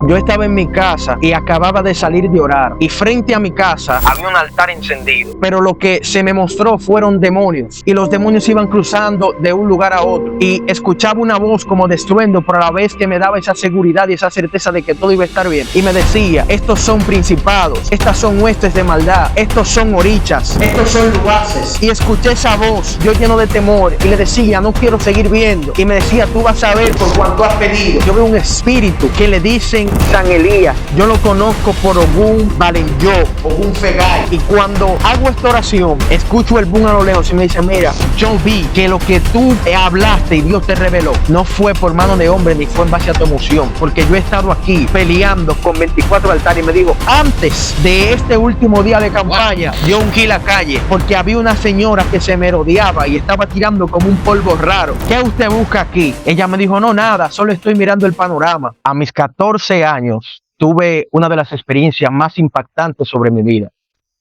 Yo estaba en mi casa y acababa de salir de orar, y frente a mi casa había un altar encendido, pero lo que se me mostró fueron demonios, y los demonios iban cruzando de un lugar a otro, y escuchaba una voz como de estruendo, pero a la vez que me daba esa seguridad y esa certeza de que todo iba a estar bien, y me decía: estos son principados, estas son huestes de maldad, estos son orichas, estos son lugaces. Y escuché esa voz, yo lleno de temor, y le decía: no quiero seguir viendo, y me decía: tú vas a ver por cuanto has pedido. Yo veo un espíritu que le dicen San Elías, yo lo conozco por Ogún Balenyo, Ogún Fegay, y cuando hago esta oración, escucho el boom a lo lejos y me dice: mira, yo vi que lo que tú hablaste y Dios te reveló no fue por mano de hombre ni fue en base a tu emoción, porque yo he estado aquí peleando con 24 altares. Y me dijo: antes de este último día de campaña, yo ungí la calle porque había una señora que se me rodeaba y estaba tirando como un polvo raro. ¿Qué usted busca aquí? Ella me dijo: no, nada, solo estoy mirando el panorama. A mis 14 años tuve una de las experiencias más impactantes sobre mi vida.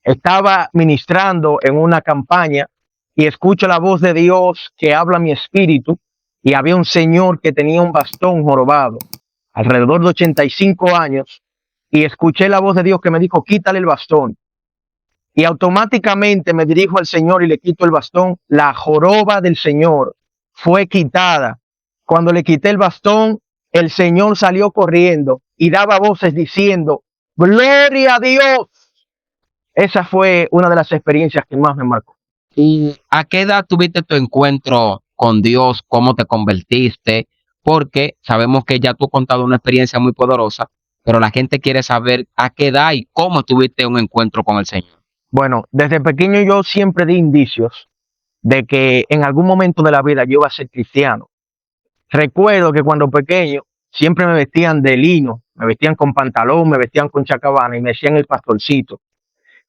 Estaba ministrando en una campaña y escucho la voz de Dios que habla a mi espíritu, y había un señor que tenía un bastón jorobado, alrededor de 85 años, y escuché la voz de Dios que me dijo: quítale el bastón. Y automáticamente me dirijo al Señor y le quito el bastón. La joroba del Señor fue quitada. Cuando le quité el bastón, el Señor salió corriendo y daba voces diciendo: ¡gloria a Dios! Esa fue una de las experiencias que más me marcó. ¿Y a qué edad tuviste tu encuentro con Dios? ¿Cómo te convertiste? Porque sabemos que ya tú has contado una experiencia muy poderosa, pero la gente quiere saber a qué edad y cómo tuviste un encuentro con el Señor. Bueno, desde pequeño yo siempre di indicios de que en algún momento de la vida yo iba a ser cristiano. Recuerdo que cuando pequeño siempre me vestían de lino, me vestían con pantalón, me vestían con chacabana y me decían el pastorcito.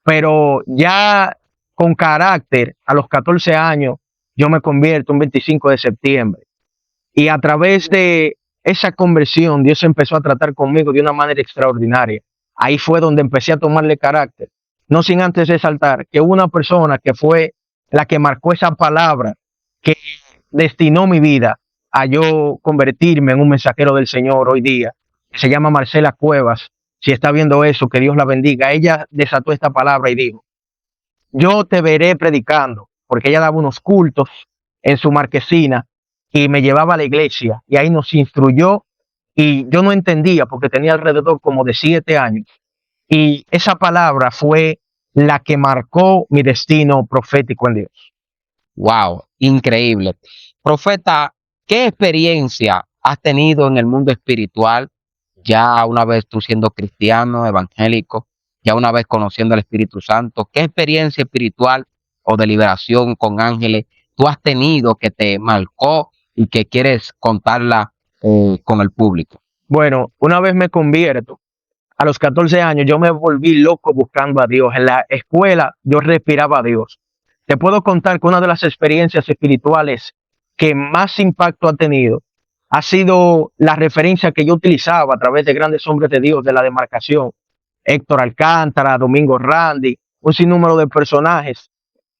Pero ya con carácter, a los 14 años, yo me convierto un 25 de septiembre. Y a través de esa conversión, Dios empezó a tratar conmigo de una manera extraordinaria. Ahí fue donde empecé a tomarle carácter. No sin antes resaltar que hubo una persona que fue la que marcó esa palabra que destinó mi vida a yo convertirme en un mensajero del Señor hoy día, que se llama Marcela Cuevas. Si está viendo eso, que Dios la bendiga. Ella desató esta palabra y dijo: yo te veré predicando, porque ella daba unos cultos en su marquesina y me llevaba a la iglesia y ahí nos instruyó, y yo no entendía porque tenía alrededor como de 7 años, y esa palabra fue la que marcó mi destino profético en Dios. Wow, increíble. Profeta, ¿qué experiencia has tenido en el mundo espiritual? Ya una vez tú siendo cristiano, evangélico, ya una vez conociendo al Espíritu Santo, ¿qué experiencia espiritual o de liberación con ángeles tú has tenido que te marcó y que quieres contarla con el público? Bueno, una vez me convierto, a los 14 años yo me volví loco buscando a Dios. En la escuela yo respiraba a Dios. Te puedo contar que una de las experiencias espirituales que más impacto ha tenido ha sido la referencia que yo utilizaba a través de grandes hombres de Dios de la demarcación: Héctor Alcántara, Domingo Randy, un sinnúmero de personajes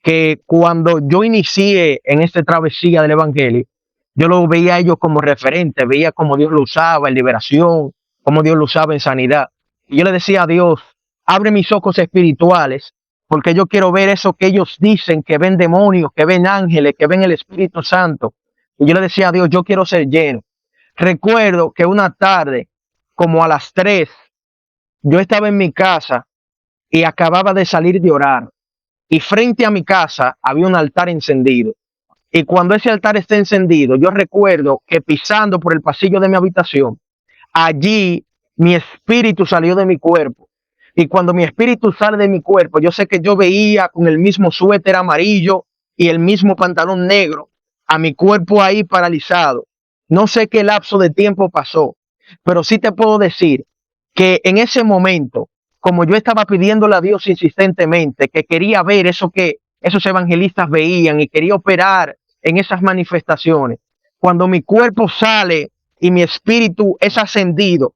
que cuando yo inicié en esta travesía del evangelio, yo lo veía a ellos como referente, veía cómo Dios lo usaba en liberación, cómo Dios lo usaba en sanidad. Y yo le decía a Dios: abre mis ojos espirituales, porque yo quiero ver eso que ellos dicen, que ven demonios, que ven ángeles, que ven el Espíritu Santo. Y yo le decía a Dios: yo quiero ser lleno. Recuerdo que una tarde, como a las 3, yo estaba en mi casa y acababa de salir de orar. Y frente a mi casa había un altar encendido. Y cuando ese altar está encendido, yo recuerdo que pisando por el pasillo de mi habitación, allí mi espíritu salió de mi cuerpo. Y cuando mi espíritu sale de mi cuerpo, yo sé que yo veía con el mismo suéter amarillo y el mismo pantalón negro a mi cuerpo ahí paralizado. No sé qué lapso de tiempo pasó, pero sí te puedo decir que en ese momento, como yo estaba pidiéndole a Dios insistentemente, que quería ver eso que esos evangelistas veían y quería operar en esas manifestaciones, cuando mi cuerpo sale y mi espíritu es ascendido.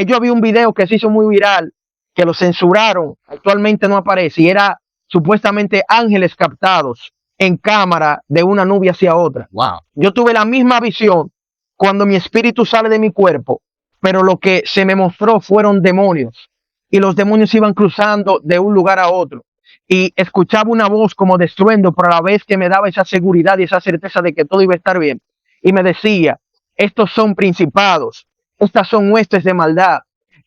Yo vi un video que se hizo muy viral, que lo censuraron, actualmente no aparece, y era supuestamente ángeles captados en cámara de una nube hacia otra. Wow. Yo tuve la misma visión cuando mi espíritu sale de mi cuerpo, pero lo que se me mostró fueron demonios. Y los demonios iban cruzando de un lugar a otro. Y escuchaba una voz como de estruendo, pero a la vez que me daba esa seguridad y esa certeza de que todo iba a estar bien. Y me decía, estos son principados, estas son huestes de maldad,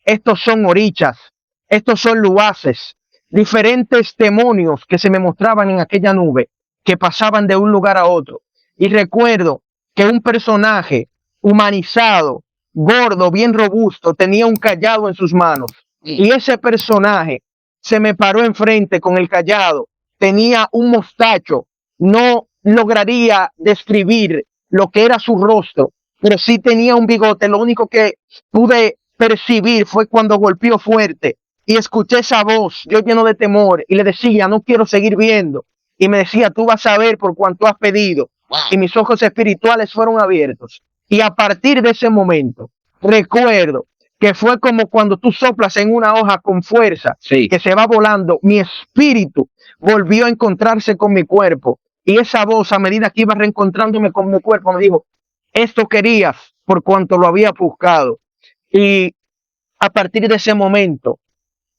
estos son orichas, estos son luaces, diferentes demonios que se me mostraban en aquella nube, que pasaban de un lugar a otro. Y recuerdo que un personaje humanizado, gordo, bien robusto, tenía un cayado en sus manos. Y ese personaje se me paró enfrente con el cayado, tenía un mostacho, no lograría describir lo que era su rostro, pero sí tenía un bigote. Lo único que pude percibir fue cuando golpeó fuerte y escuché esa voz, yo lleno de temor, y le decía, no quiero seguir viendo. Y me decía, tú vas a ver por cuanto has pedido. Wow. Y mis ojos espirituales fueron abiertos. Y a partir de ese momento, recuerdo que fue como cuando tú soplas en una hoja con fuerza, sí, que se va volando. Mi espíritu volvió a encontrarse con mi cuerpo. Y esa voz, a medida que iba reencontrándome con mi cuerpo, me dijo, esto querías por cuanto lo había buscado. Y a partir de ese momento,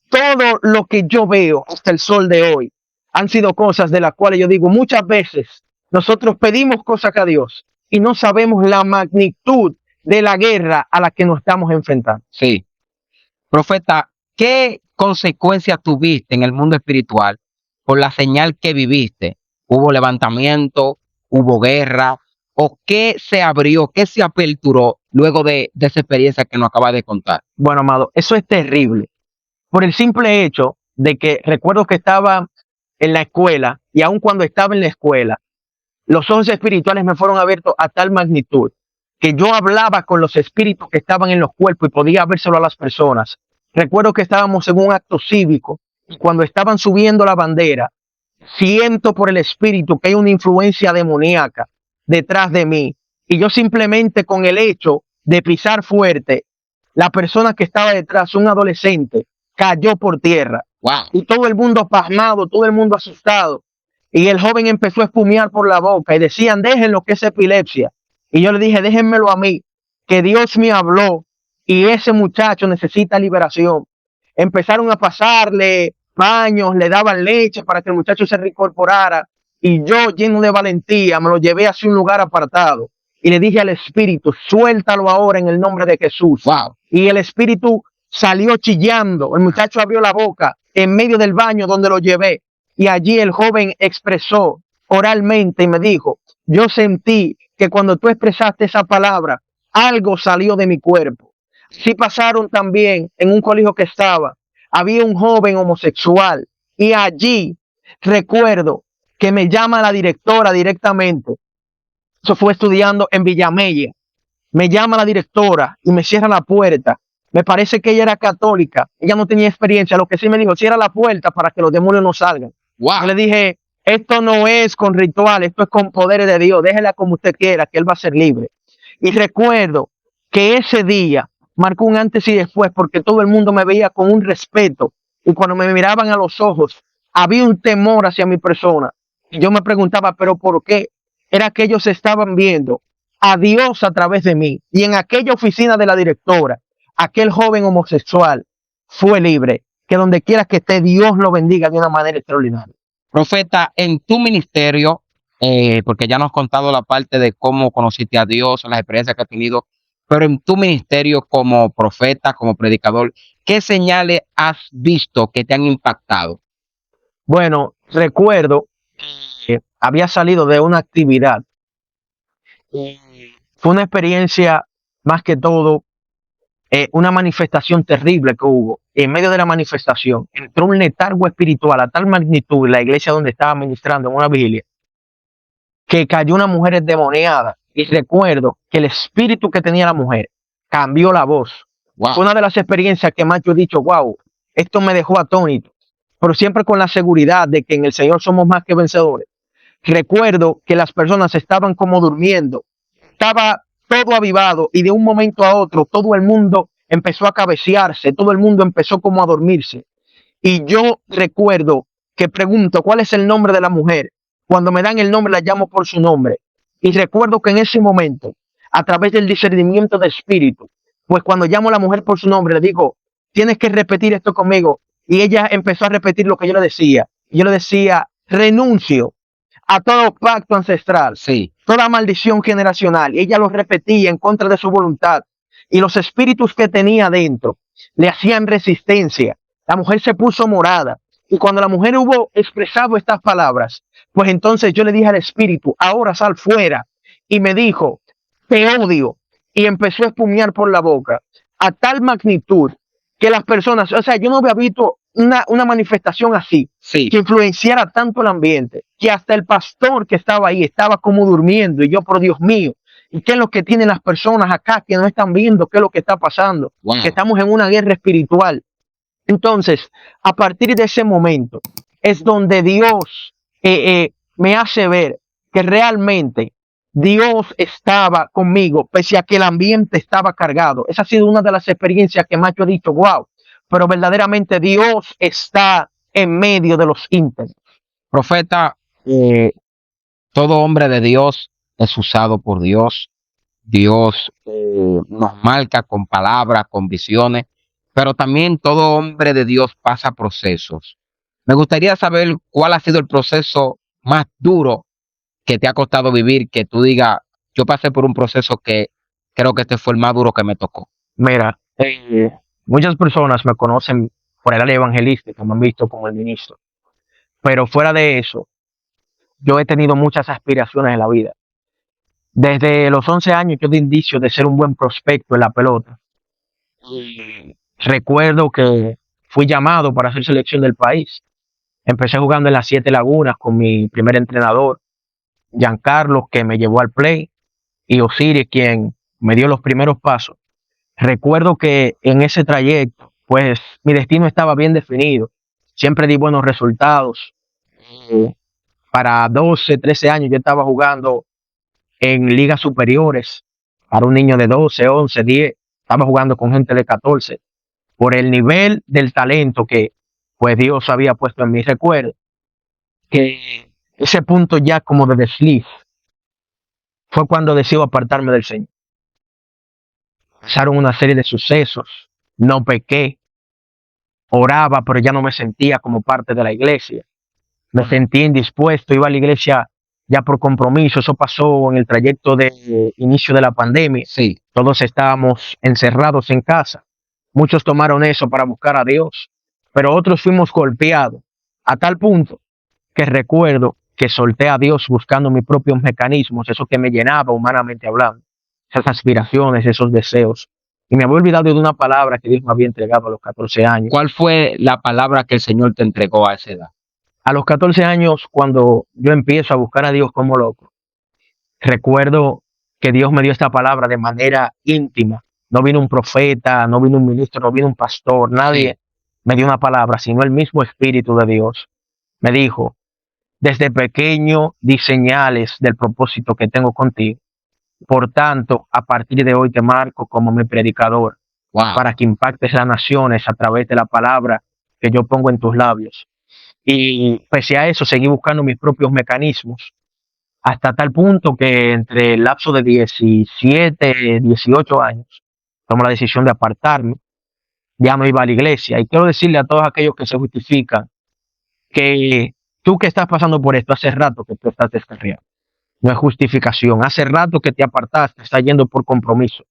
todo lo que yo veo hasta el sol de hoy han sido cosas de las cuales yo digo, muchas veces nosotros pedimos cosas a Dios y no sabemos la magnitud de la guerra a la que nos estamos enfrentando. Sí. Profeta, ¿qué consecuencias tuviste en el mundo espiritual por la señal que viviste? ¿Hubo levantamiento? ¿Hubo guerra? ¿O qué se abrió, qué se aperturó luego de esa experiencia que nos acabas de contar? Bueno, amado, eso es terrible. Por el simple hecho de que recuerdo que estaba en la escuela, y aun cuando estaba en la escuela, los ojos espirituales me fueron abiertos a tal magnitud que yo hablaba con los espíritus que estaban en los cuerpos y podía vérselo a las personas. Recuerdo que estábamos en un acto cívico y cuando estaban subiendo la bandera, siento por el espíritu que hay una influencia demoníaca detrás de mí. Y yo simplemente con el hecho de pisar fuerte, la persona que estaba detrás, un adolescente, cayó por tierra. Wow. Y todo el mundo pasmado, todo el mundo asustado. Y el joven empezó a espumear por la boca y decían, déjenlo que es epilepsia. Y yo le dije, déjenmelo a mí, que Dios me habló y ese muchacho necesita liberación. Empezaron a pasarle baños, le daban leche para que el muchacho se reincorporara. Y yo, lleno de valentía, me lo llevé hacia un lugar apartado. Y le dije al espíritu, suéltalo ahora en el nombre de Jesús. Wow. Y el espíritu salió chillando. El muchacho abrió la boca en medio del baño donde lo llevé. Y allí el joven expresó oralmente y me dijo, yo sentí que cuando tú expresaste esa palabra, algo salió de mi cuerpo. Sí pasaron también en un colegio que estaba, había un joven homosexual y allí recuerdo que me llama la directora directamente. Eso fue estudiando en Villamella. Me llama la directora y me cierra la puerta. Me parece que ella era católica. Ella no tenía experiencia. Lo que sí me dijo, cierra la puerta para que los demonios no salgan. Wow. Yo le dije, esto no es con ritual, esto es con poderes de Dios. Déjela como usted quiera, que él va a ser libre. Y recuerdo que ese día marcó un antes y después porque todo el mundo me veía con un respeto. Y cuando me miraban a los ojos, había un temor hacia mi persona. Y yo me preguntaba, ¿pero por qué? Era que ellos estaban viendo a Dios a través de mí. Y en aquella oficina de la directora, aquel joven homosexual fue libre. Que donde quiera que esté, Dios lo bendiga de una manera extraordinaria. Profeta, en tu ministerio, porque ya nos has contado la parte de cómo conociste a Dios, las experiencias que has tenido, pero en tu ministerio como profeta, como predicador, ¿qué señales has visto que te han impactado? Bueno, recuerdo que había salido de una actividad. Fue una experiencia, más que todo, una manifestación terrible que hubo. En medio de la manifestación entró un letargo espiritual a tal magnitud en la iglesia donde estaba ministrando en una vigilia que cayó una mujer endemoniada. Y recuerdo que el espíritu que tenía la mujer cambió la voz. Wow. Fue una de las experiencias que más yo he dicho, wow, esto me dejó atónito, pero siempre con la seguridad de que en el Señor somos más que vencedores. Recuerdo que las personas estaban como durmiendo, estaba todo avivado y de un momento a otro todo el mundo empezó a cabecearse, todo el mundo empezó como a dormirse. Y yo recuerdo que pregunto, ¿cuál es el nombre de la mujer? Cuando me dan el nombre la llamo por su nombre. Y recuerdo que en ese momento, a través del discernimiento de espíritu, Pues cuando llamo a la mujer por su nombre, le digo, tienes que repetir esto conmigo. Y ella empezó a repetir lo que yo le decía. Y yo le decía, renuncio a todo pacto ancestral, Sí. toda maldición generacional. Y ella lo repetía en contra de su voluntad. Y los espíritus que tenía dentro le hacían resistencia. La mujer se puso morada. Y cuando la mujer hubo expresado estas palabras, pues entonces yo le dije al espíritu, ahora sal fuera. Y me dijo, te odio. Y empezó a espumear por la boca a tal magnitud que las personas, o sea, yo no había visto una manifestación así, Sí. que influenciara tanto el ambiente, que hasta el pastor que estaba ahí estaba como durmiendo. Y yo, por Dios mío, ¿y qué es lo que tienen las personas acá que no están viendo qué es lo que está pasando? Wow. Que estamos en una guerra espiritual. Entonces, a partir de ese momento, es donde Dios me hace ver que realmente Dios estaba conmigo, pese a que el ambiente estaba cargado. Esa ha sido una de las experiencias que más yo he dicho, wow, pero verdaderamente Dios está en medio de los íntegros. Profeta, todo hombre de Dios es usado por Dios. Dios nos marca con palabras, con visiones, pero también todo hombre de Dios pasa procesos. Me gustaría saber cuál ha sido el proceso más duro que te ha costado vivir, que tú digas, yo pasé por un proceso que creo que este fue el más duro que me tocó. Mira, muchas personas me conocen por el área evangelística, me han visto como el ministro, pero fuera de eso, yo he tenido muchas aspiraciones en la vida. Desde los 11 años yo di indicio de ser un buen prospecto en la pelota. Y recuerdo que fui llamado para hacer selección del país. Empecé jugando en las Siete Lagunas con mi primer entrenador, Giancarlo, que me llevó al play, y Osiris, quien me dio los primeros pasos. Recuerdo que en ese trayecto, pues mi destino estaba bien definido. Siempre di buenos resultados. Para 12, 13 años yo estaba jugando en ligas superiores. Para un niño de 12, 11, 10, estaba jugando con gente de 14. Por el nivel del talento que pues Dios había puesto en mi recuerdo, que ese punto ya como de desliz fue cuando decido apartarme del Señor. Pasaron una serie de sucesos, no pequé, oraba, pero ya no me sentía como parte de la iglesia. Me sentí indispuesto, iba a la iglesia ya por compromiso. Eso pasó en el trayecto de inicio de la pandemia. Sí. Todos estábamos encerrados en casa. Muchos tomaron eso para buscar a Dios, pero otros fuimos golpeados a tal punto que recuerdo que solté a Dios buscando mis propios mecanismos, eso que me llenaba humanamente hablando, esas aspiraciones, esos deseos. Y me había olvidado de una palabra que Dios me había entregado a los 14 años. ¿Cuál fue la palabra que el Señor te entregó a esa edad? A los 14 años, cuando yo empiezo a buscar a Dios como loco, recuerdo que Dios me dio esta palabra de manera íntima. No vino un profeta, no vino un ministro, no vino un pastor, nadie me dio una palabra, sino el mismo Espíritu de Dios. Me dijo, desde pequeño di señales del propósito que tengo contigo. Por tanto, a partir de hoy te marco como mi predicador, Wow. para que impactes las naciones a través de la palabra que yo pongo en tus labios. Y pese a eso, seguí buscando mis propios mecanismos, hasta tal punto que entre el lapso de 17, 18 años, tomo la decisión de apartarme. Ya no iba a la iglesia. Y quiero decirle a todos aquellos que se justifican que tú que estás pasando por esto, hace rato que tú estás descarriado. No es justificación. Hace rato que te apartaste, estás yendo por compromiso,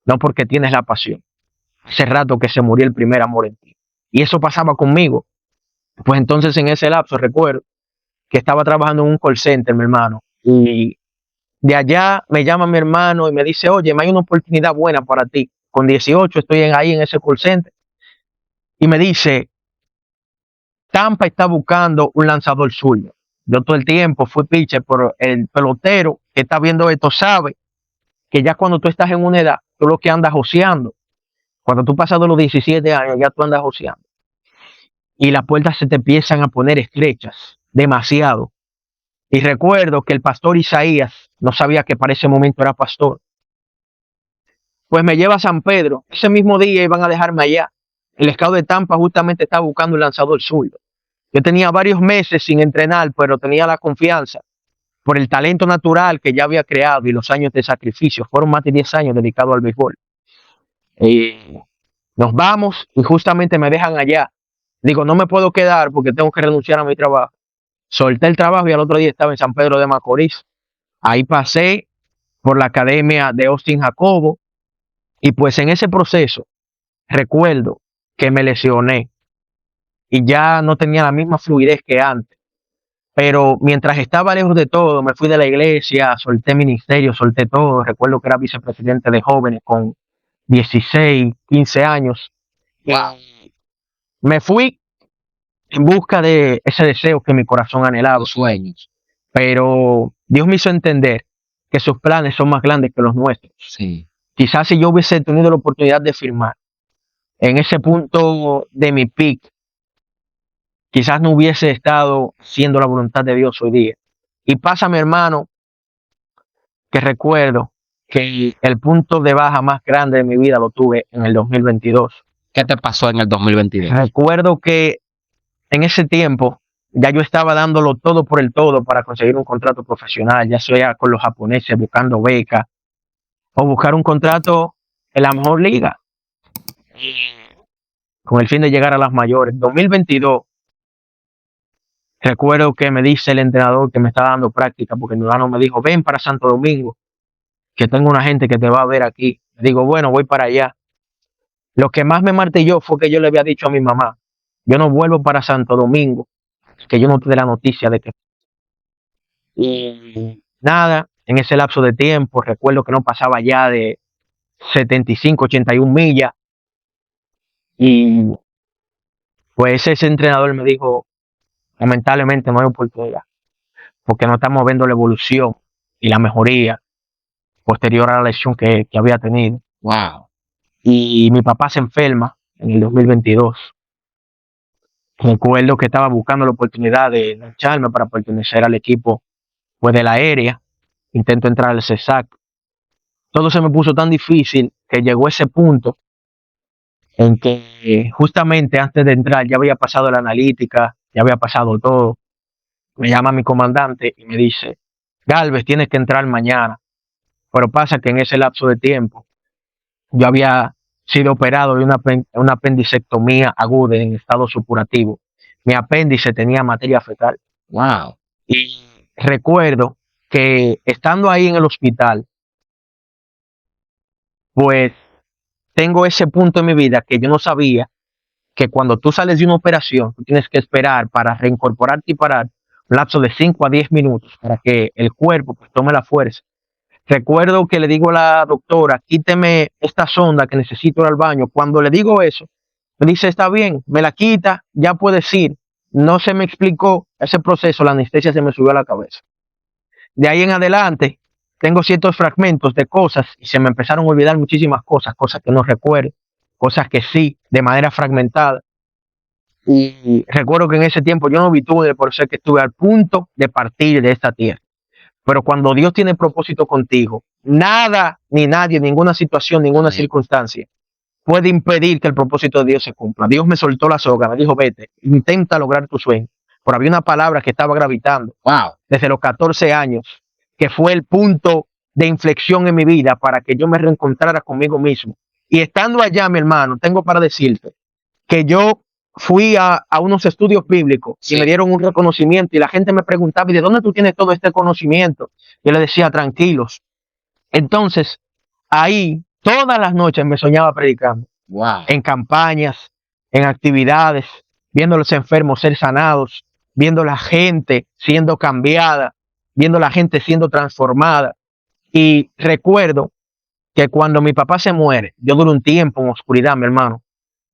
no porque tienes la pasión. Hace rato que se murió el primer amor en ti. Y eso pasaba conmigo. Pues entonces en ese lapso recuerdo que estaba trabajando en un call center, mi hermano, y de allá me llama mi hermano y me dice, oye, me hay una oportunidad buena para ti. Con 18 estoy ahí en ese call center. Y me dice, Tampa está buscando un lanzador suyo. Yo todo el tiempo fui pitcher, pero el pelotero que está viendo esto sabe que ya cuando tú estás en una edad, tú lo que andas joseando. Cuando tú pasas de los 17 años, ya tú andas joseando. Y las puertas se te empiezan a poner estrechas, demasiado. Y recuerdo que el pastor Isaías no sabía que para ese momento era pastor. Pues me lleva a San Pedro. Ese mismo día iban a dejarme allá. El scout de Tampa justamente estaba buscando un lanzador suyo. Yo tenía varios meses sin entrenar, pero tenía la confianza por el talento natural que ya había creado y los años de sacrificio. Fueron más de 10 años dedicados al béisbol. Y nos vamos y justamente me dejan allá. Digo, no me puedo quedar porque tengo que renunciar a mi trabajo. Solté el trabajo y al otro día estaba en San Pedro de Macorís. Ahí pasé por la academia de Austin Jacobo y pues en ese proceso recuerdo que me lesioné y ya no tenía la misma fluidez que antes. Pero mientras estaba lejos de todo, me fui de la iglesia, solté ministerio, solté todo. Recuerdo que era vicepresidente de jóvenes con 16, 15 años. Wow. Me fui en busca de ese deseo que mi corazón anhelaba. Los sueños. Pero Dios me hizo entender que sus planes son más grandes que los nuestros. Sí. Quizás si yo hubiese tenido la oportunidad de firmar en ese punto de mi pick, quizás no hubiese estado siendo la voluntad de Dios hoy día. Y pasa, mi hermano, que recuerdo que el punto de baja más grande de mi vida lo tuve en el 2022. ¿Qué te pasó en el 2022? Recuerdo que en ese tiempo ya yo estaba dándolo todo por el todo para conseguir un contrato profesional, ya sea con los japoneses buscando becas o buscar un contrato en la mejor liga con el fin de llegar a las mayores. 2022, recuerdo que me dice el entrenador que me estaba dando práctica, porque mi hermano me dijo, ven para Santo Domingo, que tengo una gente que te va a ver aquí. Digo, bueno, voy para allá. Lo que más me martilló fue que yo le había dicho a mi mamá, yo no vuelvo para Santo Domingo, que yo no tuve la noticia de que... Y nada, en ese lapso de tiempo, recuerdo que no pasaba ya de 75, 81 millas. Y pues ese entrenador me dijo, lamentablemente no hay oportunidad, porque no estamos viendo la evolución y la mejoría posterior a la lesión que había tenido. Wow. Y mi papá se enferma en el 2022. Recuerdo que estaba buscando la oportunidad de engancharme para pertenecer al equipo pues, de la aérea. Intento entrar al CESAC. Todo se me puso tan difícil que llegó ese punto en que justamente antes de entrar ya había pasado la analítica, ya había pasado todo. Me llama mi comandante y me dice, Galvez, tienes que entrar mañana. Pero pasa que en ese lapso de tiempo yo había sido operado de una apendicectomía aguda en estado supurativo. Mi apéndice tenía materia fecal. Wow. Y recuerdo que estando ahí en el hospital, pues tengo ese punto en mi vida que yo no sabía que cuando tú sales de una operación, tú tienes que esperar para reincorporarte y parar un lapso de 5 a 10 minutos para que el cuerpo pues, tome la fuerza. Recuerdo que le digo a la doctora, quíteme esta sonda que necesito ir al baño. Cuando le digo eso, me dice, está bien, me la quita, ya puedes ir. No se me explicó ese proceso, la anestesia se me subió a la cabeza. De ahí en adelante, tengo ciertos fragmentos de cosas y se me empezaron a olvidar muchísimas cosas, cosas que no recuerdo, cosas que sí, de manera fragmentada. Y recuerdo que en ese tiempo yo no vi túnel por ser que estuve al punto de partir de esta tierra. Pero cuando Dios tiene propósito contigo, nada, ni nadie, ninguna situación, ninguna circunstancia puede impedir que el propósito de Dios se cumpla. Dios me soltó la soga, me dijo, vete, intenta lograr tu sueño. Pero había una palabra que estaba gravitando desde los 14 años, que fue el punto de inflexión en mi vida para que yo me reencontrara conmigo mismo. Y estando allá, mi hermano, tengo para decirte que yo fui a unos estudios bíblicos y me dieron un reconocimiento y la gente me preguntaba, ¿y de dónde tú tienes todo este conocimiento? Yo le decía, tranquilos. Entonces, ahí, todas las noches me soñaba predicando. Wow. En campañas, en actividades, viendo a los enfermos ser sanados, viendo la gente siendo cambiada, viendo la gente siendo transformada. Y recuerdo que cuando mi papá se muere, yo duré un tiempo en oscuridad, mi hermano.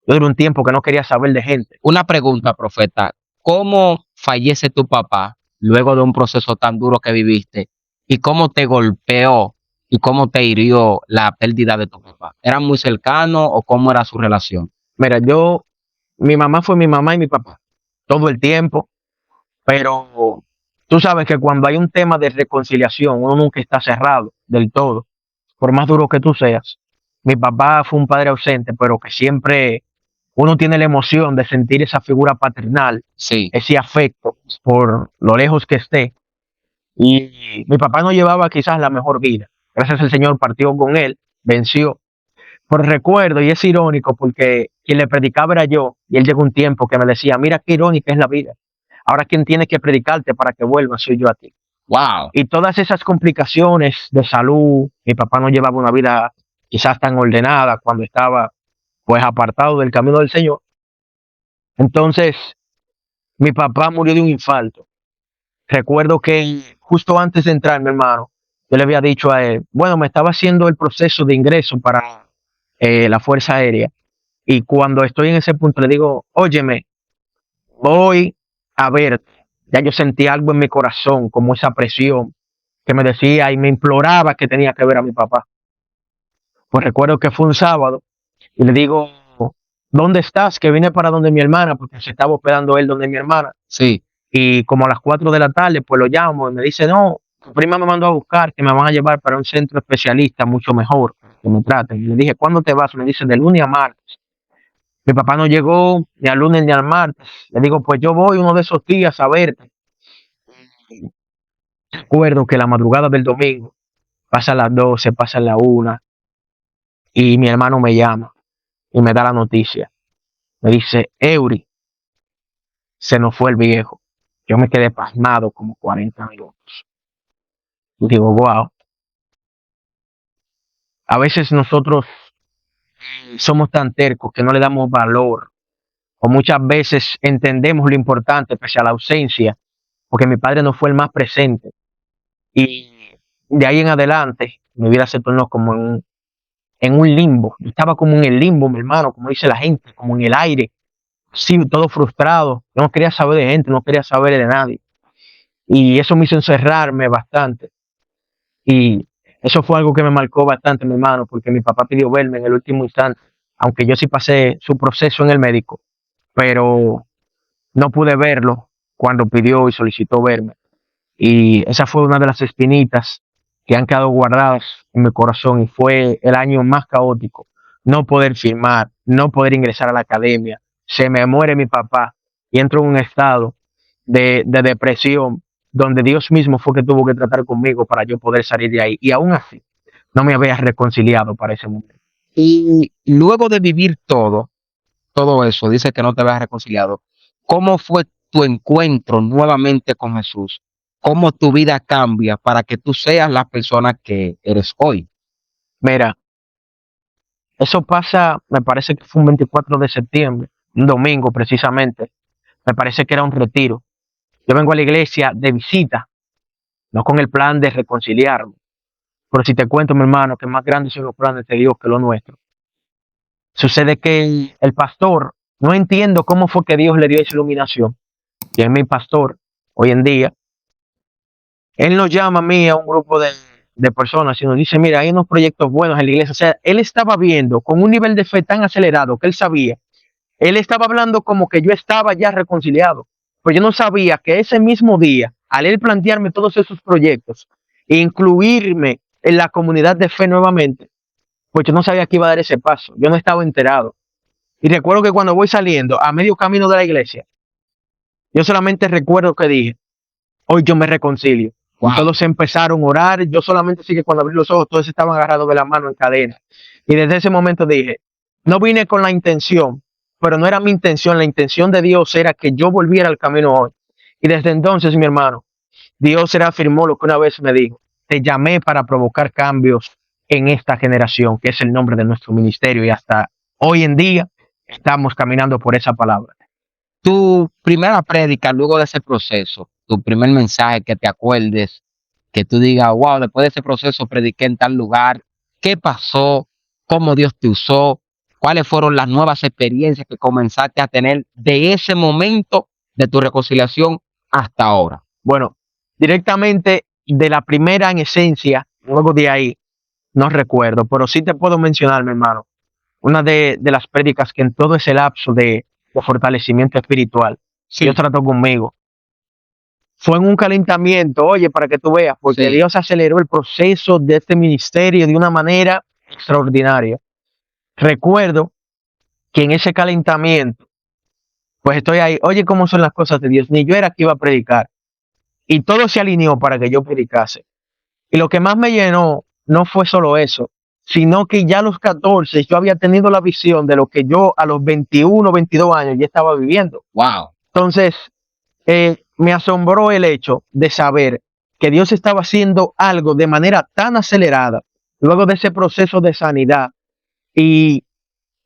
Yo duré un tiempo que no quería saber de gente. Una pregunta, profeta. ¿Cómo fallece tu papá luego de un proceso tan duro que viviste? ¿Y cómo te golpeó y cómo te hirió la pérdida de tu papá? ¿Eran muy cercanos o cómo era su relación? Mira, mi mamá fue mi mamá y mi papá todo el tiempo, pero tú sabes que cuando hay un tema de reconciliación, uno nunca está cerrado del todo, por más duro que tú seas. Mi papá fue un padre ausente, pero que siempre uno tiene la emoción de sentir esa figura paternal, Sí. ese afecto por lo lejos que esté. Y mi papá no llevaba quizás la mejor vida. Gracias al Señor partió con él, venció. Por recuerdo, y es irónico porque quien le predicaba era yo, y él llegó un tiempo que me decía, mira qué irónica es la vida. Ahora quien tiene que predicarte para que vuelva soy yo a ti. Wow. Y todas esas complicaciones de salud, mi papá no llevaba una vida quizás tan ordenada cuando estaba pues apartado del camino del Señor. Entonces, mi papá murió de un infarto. Recuerdo que justo antes de entrar, mi hermano, yo le había dicho a él, bueno, me estaba haciendo el proceso de ingreso para la Fuerza Aérea. Y cuando estoy en ese punto, le digo, óyeme, voy a ver. Ya yo sentí algo en mi corazón, como esa presión que me decía y me imploraba que tenía que ver a mi papá. Pues recuerdo que fue un sábado y le digo, ¿dónde estás? Que vine para donde mi hermana, porque se estaba hospedando él donde mi hermana. Sí. Y como a las 4 de la tarde, pues lo llamo y me dice, no, tu prima me mandó a buscar, que me van a llevar para un centro especialista mucho mejor, que me traten. Y le dije, ¿cuándo te vas? Me dice, de lunes a martes. Mi papá no llegó ni al lunes ni al martes. Le digo, pues yo voy uno de esos días a verte. Recuerdo que la madrugada del domingo, pasa las 12, pasa la 1, y mi hermano me llama y me da la noticia. Me dice, Eury, se nos fue el viejo. Yo me quedé pasmado como 40 minutos. Y digo, wow. A veces nosotros somos tan tercos que no le damos valor. O muchas veces entendemos lo importante pese a la ausencia, porque mi padre no fue el más presente. Y de ahí en adelante, mi vida se tornó como en un limbo. Yo estaba como en el limbo, mi hermano, como dice la gente, como en el aire. Sí, todo frustrado. Yo no quería saber de gente, no quería saber de nadie. Y eso me hizo encerrarme bastante. Y eso fue algo que me marcó bastante, mi hermano, porque mi papá pidió verme en el último instante, aunque yo sí pasé su proceso en el médico, pero no pude verlo cuando pidió y solicitó verme. Y esa fue una de las espinitas que han quedado guardadas en mi corazón y fue el año más caótico. No poder firmar, no poder ingresar a la academia, se me muere mi papá y entro en un estado de depresión donde Dios mismo fue que tuvo que tratar conmigo para yo poder salir de ahí. Y aún así, no me había reconciliado para ese momento. Y luego de vivir todo eso, dice que no te habías reconciliado. ¿Cómo fue tu encuentro nuevamente con Jesús? ¿Cómo tu vida cambia para que tú seas la persona que eres hoy? Mira, eso pasa, me parece que fue un 24 de septiembre, un domingo precisamente. Me parece que era un retiro. Yo vengo a la iglesia de visita, no con el plan de reconciliarme. Pero si te cuento, mi hermano, que más grandes son los planes de Dios que los nuestros. Sucede que el pastor, no entiendo cómo fue que Dios le dio esa iluminación. Y es mi pastor, hoy en día, él nos llama a mí, a un grupo de personas, y nos dice, mira, hay unos proyectos buenos en la iglesia. O sea, él estaba viendo con un nivel de fe tan acelerado que él sabía. Él estaba hablando como que yo estaba ya reconciliado. Pero yo no sabía que ese mismo día, al él plantearme todos esos proyectos e incluirme en la comunidad de fe nuevamente, pues yo no sabía que iba a dar ese paso. Yo no estaba enterado. Y recuerdo que cuando voy saliendo a medio camino de la iglesia, yo solamente recuerdo que dije, hoy yo me reconcilio. Wow. Todos empezaron a orar. Yo solamente sí que cuando abrí los ojos, todos estaban agarrados de la mano en cadena. Y desde ese momento dije, no vine con la intención, pero no era mi intención. La intención de Dios era que yo volviera al camino hoy. Y desde entonces, mi hermano, Dios se reafirmó lo que una vez me dijo. Te llamé para provocar cambios en esta generación, que es el nombre de nuestro ministerio. Y hasta hoy en día estamos caminando por esa palabra. Tu primera prédica luego de ese proceso, tu primer mensaje que te acuerdes, que tú digas, wow, después de ese proceso prediqué en tal lugar, ¿qué pasó? ¿Cómo Dios te usó? ¿Cuáles fueron las nuevas experiencias que comenzaste a tener de ese momento de tu reconciliación hasta ahora? Bueno, directamente de la primera en esencia, luego de ahí, no recuerdo, pero sí te puedo mencionar, mi hermano, una de las prédicas que en todo ese lapso de fortalecimiento espiritual, Sí. Dios trató conmigo. Fue en un calentamiento, oye, para que tú veas, porque Sí. Dios aceleró el proceso de este ministerio de una manera extraordinaria. Recuerdo que en ese calentamiento, pues estoy ahí, oye, cómo son las cosas de Dios, ni yo era que iba a predicar, y todo se alineó para que yo predicase. Y lo que más me llenó no fue solo eso, sino que ya a los 14 yo había tenido la visión de lo que yo a los 21, 22 años ya estaba viviendo. Wow. Entonces, me asombró el hecho de saber que Dios estaba haciendo algo de manera tan acelerada luego de ese proceso de sanidad, y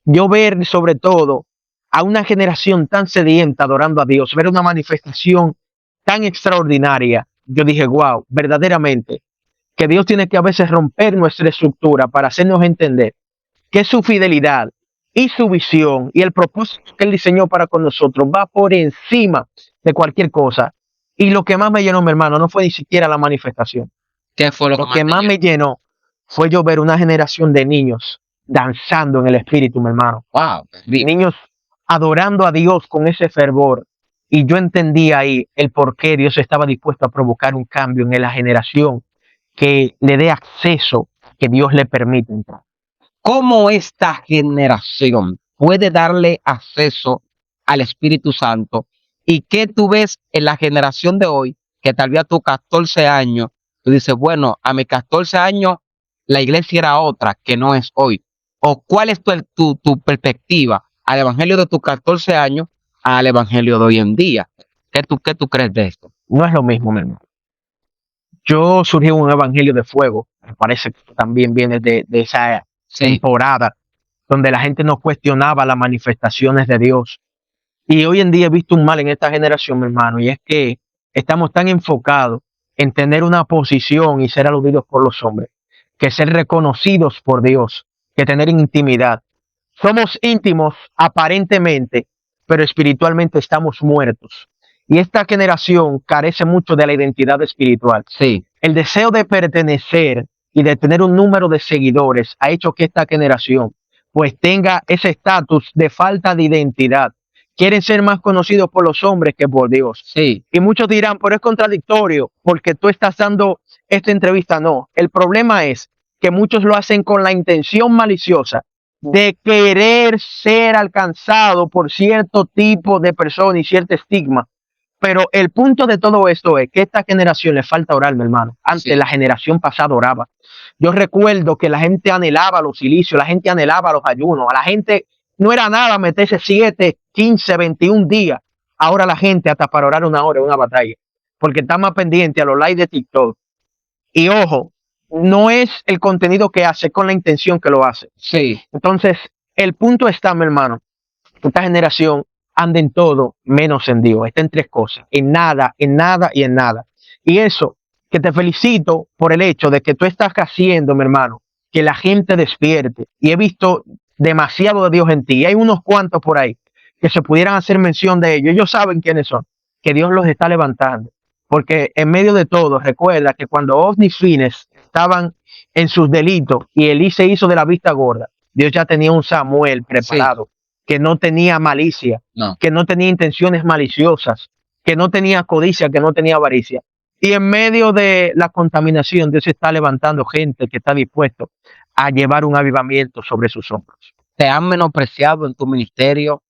yo ver sobre todo a una generación tan sedienta adorando a Dios, ver una manifestación tan extraordinaria. Yo dije, wow, verdaderamente, que Dios tiene que a veces romper nuestra estructura para hacernos entender que su fidelidad y su visión y el propósito que Él diseñó para con nosotros va por encima de cualquier cosa. Y lo que más me llenó, mi hermano, no fue ni siquiera la manifestación. ¿Qué fue Lo que más me llenó fue yo ver una generación de niños danzando en el espíritu, mi hermano. Wow. Niños adorando a Dios con ese fervor. Y yo entendí ahí el por qué Dios estaba dispuesto a provocar un cambio en la generación que le dé acceso, que Dios le permite entrar. ¿Cómo esta generación puede darle acceso al Espíritu Santo? ¿Y qué tú ves en la generación de hoy, que tal vez a tus 14 años, tú dices, bueno, a mis 14 años la iglesia era otra, que no es hoy? ¿O cuál es tu perspectiva al evangelio de tus 14 años al evangelio de hoy en día? ¿Qué tú crees de esto? No es lo mismo, mi hermano. Yo surgí un evangelio de fuego, me parece que también viene de esa temporada donde la gente no cuestionaba las manifestaciones de Dios. Y hoy en día he visto un mal en esta generación, mi hermano, y es que estamos tan enfocados en tener una posición y ser aludidos por los hombres, que ser reconocidos por Dios, que tener intimidad. Somos íntimos aparentemente, pero espiritualmente estamos muertos. Y esta generación carece mucho de la identidad espiritual. Sí. El deseo de pertenecer y de tener un número de seguidores ha hecho que esta generación pues tenga ese estatus de falta de identidad. Quieren ser más conocidos por los hombres que por Dios. Sí. Y muchos dirán, pero es contradictorio porque tú estás dando esta entrevista. No, el problema es que muchos lo hacen con la intención maliciosa de querer ser alcanzado por cierto tipo de persona y cierto estigma. Pero el punto de todo esto es que a esta generación le falta orar, mi hermano. Antes la generación pasada oraba. Yo recuerdo que la gente anhelaba los cilicios, la gente anhelaba los ayunos, a la gente no era nada meterse 7, 15, 21 días. Ahora la gente hasta para orar una hora en una batalla, porque está más pendiente a los likes de TikTok. Y ojo, no es el contenido que hace con la intención que lo hace. Sí. Entonces, el punto está, mi hermano, que esta generación anda en todo menos en Dios. Está en tres cosas: en nada, en nada y en nada. Y eso, que te felicito por el hecho de que tú estás haciendo, mi hermano, que la gente despierte. Y he visto demasiado de Dios en ti. Y hay unos cuantos por ahí que se pudieran hacer mención de ellos. Ellos saben quiénes son, que Dios los está levantando. Porque en medio de todo, recuerda que cuando Ofni y Fines estaban en sus delitos y Elí se hizo de la vista gorda, Dios ya tenía un Samuel preparado, que no tenía malicia, que no tenía intenciones maliciosas, que no tenía codicia, que no tenía avaricia. Y en medio de la contaminación, Dios está levantando gente que está dispuesto a llevar un avivamiento sobre sus hombros. ¿Te han menospreciado en tu ministerio?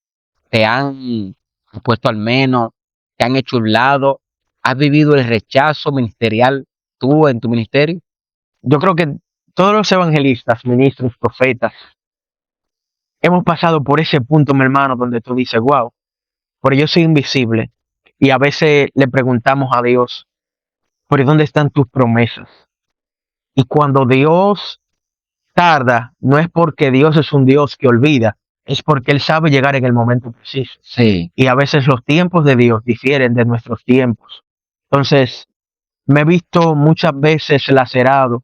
¿Te han puesto al menos? ¿Te han hecho un lado? ¿Has vivido el rechazo ministerial tú en tu ministerio? Yo creo que todos los evangelistas, ministros, profetas, hemos pasado por ese punto, mi hermano, donde tú dices, wow, pero yo soy invisible. Y a veces le preguntamos a Dios, ¿pero dónde están tus promesas? Y cuando Dios tarda, no es porque Dios es un Dios que olvida, es porque Él sabe llegar en el momento preciso. Sí. Y a veces los tiempos de Dios difieren de nuestros tiempos. Entonces, me he visto muchas veces lacerado,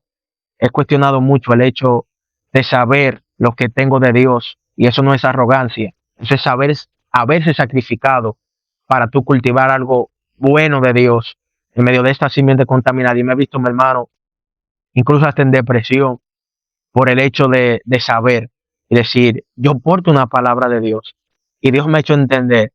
he cuestionado mucho el hecho de saber lo que tengo de Dios, y eso no es arrogancia, eso es saber haberse sacrificado para tú cultivar algo bueno de Dios en medio de esta simiente contaminada. Y me he visto, mi hermano, incluso hasta en depresión por el hecho de saber y decir, yo porto una palabra de Dios y Dios me ha hecho entender,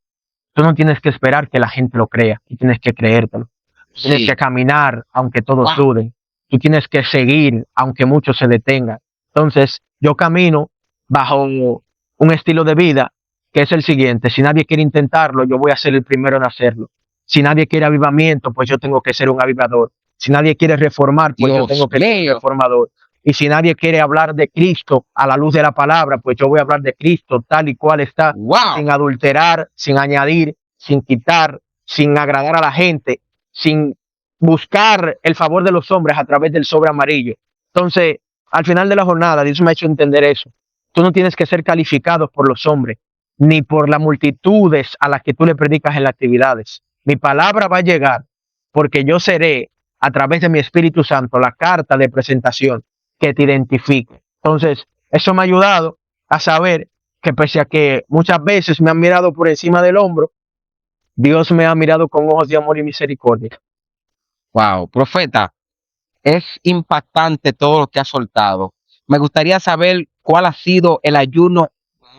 tú no tienes que esperar que la gente lo crea, tú tienes que creértelo. Tienes que caminar aunque todos duden. Tú tienes que seguir aunque muchos se detengan. Entonces, yo camino bajo un estilo de vida que es el siguiente: si nadie quiere intentarlo, yo voy a ser el primero en hacerlo. Si nadie quiere avivamiento, pues yo tengo que ser un avivador. Si nadie quiere reformar, pues yo tengo que ser un reformador. Y si nadie quiere hablar de Cristo a la luz de la palabra, pues yo voy a hablar de Cristo tal y cual está, Wow. sin adulterar, sin añadir, sin quitar, sin agradar a la gente, sin buscar el favor de los hombres a través del sobre amarillo. Entonces, al final de la jornada, Dios me ha hecho entender eso. Tú no tienes que ser calificado por los hombres, ni por las multitudes a las que tú le predicas en las actividades. Mi palabra va a llegar porque yo seré, a través de mi Espíritu Santo, la carta de presentación que te identifique. Entonces, eso me ha ayudado a saber que pese a que muchas veces me han mirado por encima del hombro, Dios me ha mirado con ojos de amor y misericordia. Wow, profeta, es impactante todo lo que has soltado. Me gustaría saber cuál ha sido el ayuno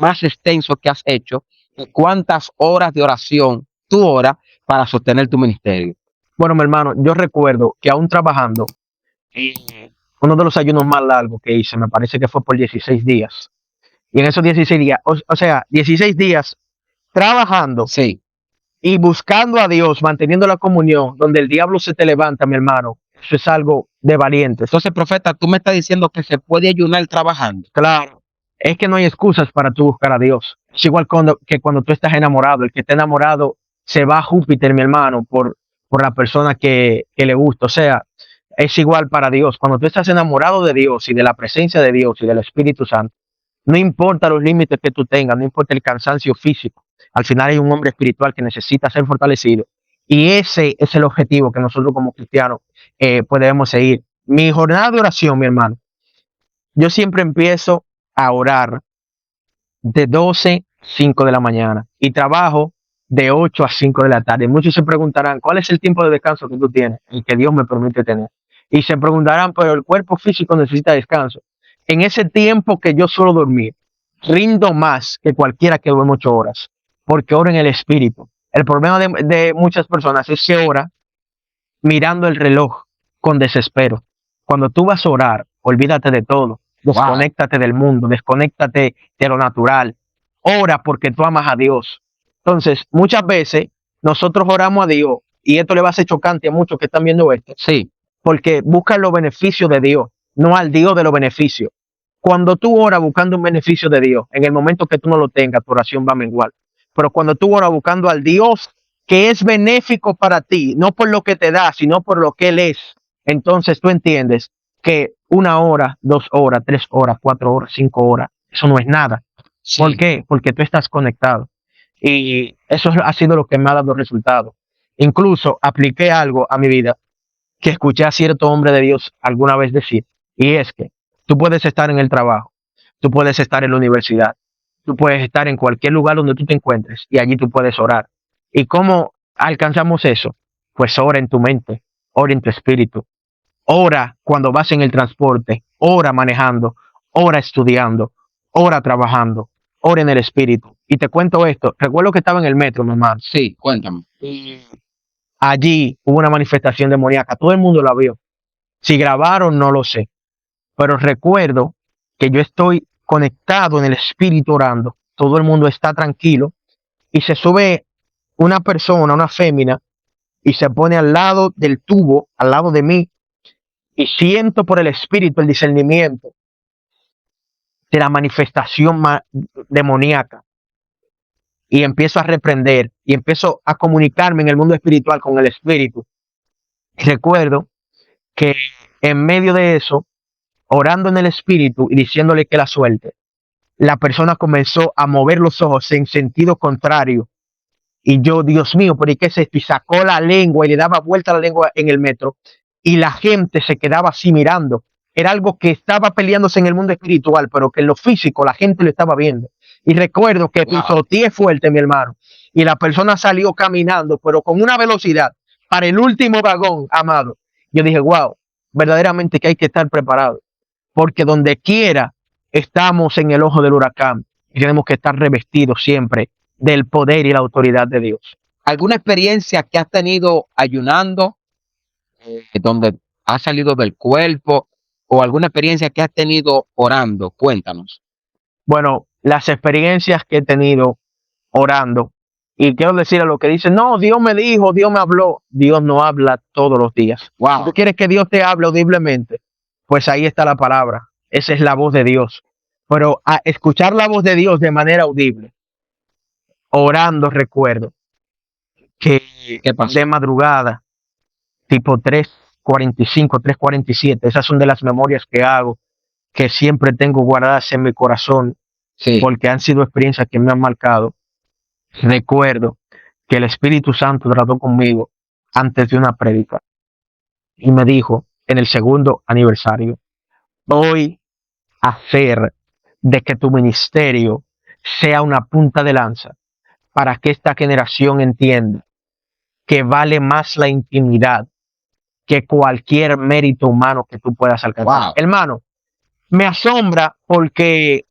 más extenso que has hecho y cuántas horas de oración tú oras para sostener tu ministerio. Bueno, mi hermano, yo recuerdo que aún trabajando, uno de los ayunos más largos que hice, me parece que fue por 16 días. Y en esos 16 días, o sea, 16 días trabajando Sí, y buscando a Dios, manteniendo la comunión, donde el diablo se te levanta, mi hermano, eso es algo de valientes. entonces, profeta, tú me estás diciendo que se puede ayunar trabajando. Claro, es que no hay excusas para tú buscar a Dios. Es igual que cuando tú estás enamorado. El que está enamorado se va a Júpiter, mi hermano, por la persona que le gusta. O sea, es igual para Dios. Cuando tú estás enamorado de Dios y de la presencia de Dios y del Espíritu Santo, no importa los límites que tú tengas, no importa el cansancio físico. Al final hay un hombre espiritual que necesita ser fortalecido. Y ese es el objetivo que nosotros como cristianos podemos seguir. Mi jornada de oración, mi hermano, yo siempre empiezo a orar de 12 a 5 de la mañana y trabajo de 8 a 5 de la tarde. Muchos se preguntarán, ¿cuál es el tiempo de descanso que tú tienes y que Dios me permite tener? Y se preguntarán, pero el cuerpo físico necesita descanso. En ese tiempo que yo suelo dormir, rindo más que cualquiera que duerme 8 horas, porque oro en el espíritu. El problema de muchas personas es que ora mirando el reloj con desespero. Cuando tú vas a orar, olvídate de todo, desconéctate del mundo, desconéctate de lo natural, ora porque tú amas a Dios. Entonces, muchas veces nosotros oramos a Dios y esto le va a ser chocante a muchos que están viendo esto, Sí, porque buscan los beneficios de Dios, no al Dios de los beneficios. Cuando tú oras buscando un beneficio de Dios, en el momento que tú no lo tengas, tu oración va a menguar. Pero cuando tú oras buscando al Dios que es benéfico para ti, no por lo que te da, sino por lo que Él es, entonces tú entiendes que 1 hora, 2 horas, 3 horas, 4 horas, 5 horas, eso no es nada. sí. ¿Por qué? Porque tú estás conectado. Y eso ha sido lo que me ha dado resultados. Incluso apliqué algo a mi vida que escuché a cierto hombre de Dios alguna vez decir, y es que tú puedes estar en el trabajo, tú puedes estar en la universidad, tú puedes estar en cualquier lugar donde tú te encuentres y allí tú puedes orar. ¿Y cómo alcanzamos eso? Pues ora en tu mente, ora en tu espíritu, ora cuando vas en el transporte, ora manejando, ora estudiando, ora trabajando, ora en el espíritu. Y te cuento esto, recuerdo que estaba en el metro, mi hermano. Sí, cuéntame. Allí hubo una manifestación demoníaca, todo el mundo la vio. Si grabaron, no lo sé, pero recuerdo que yo estoy conectado en el espíritu orando, todo el mundo está tranquilo y se sube una persona, una fémina, y se pone al lado del tubo, al lado de mí, y siento por el espíritu el discernimiento de la manifestación demoníaca. Y empiezo a reprender y empiezo a comunicarme en el mundo espiritual con el espíritu. Y recuerdo que en medio de eso, orando en el espíritu y diciéndole que la suelte, la persona comenzó a mover los ojos en sentido contrario. Y yo, Dios mío, ¿pero y qué es esto? Y sacó la lengua y le daba vuelta a la lengua en el metro. Y la gente se quedaba así mirando. Era algo que estaba peleándose en el mundo espiritual, pero que en lo físico la gente lo estaba viendo. Y recuerdo que pisoteé fuerte, mi hermano. Y la persona salió caminando, pero con una velocidad para el último vagón, amado. Yo dije, wow, verdaderamente que hay que estar preparado. Porque donde quiera estamos en el ojo del huracán. Y tenemos que estar revestidos siempre del poder y la autoridad de Dios. ¿Alguna experiencia que has tenido ayunando, donde has salido del cuerpo, o alguna experiencia que has tenido orando? Cuéntanos. Bueno, las experiencias que he tenido orando, y quiero decir a lo que dicen, no, Dios me dijo, Dios me habló. Dios no habla todos los días. Si tú Wow. quieres que Dios te hable audiblemente, pues ahí está la palabra. Esa es la voz de Dios. Pero a escuchar la voz de Dios de manera audible, orando, recuerdo que ¿Qué pasó? de madrugada, tipo 3:45, 3:47, esas son de las memorias que hago, que siempre tengo guardadas en mi corazón, Sí. porque han sido experiencias que me han marcado. Recuerdo que el Espíritu Santo trató conmigo antes de una prédica y me dijo en el segundo aniversario: voy a hacer de que tu ministerio sea una punta de lanza para que esta generación entienda que vale más la intimidad que cualquier mérito humano que tú puedas alcanzar. Wow. Hermano, me asombra porque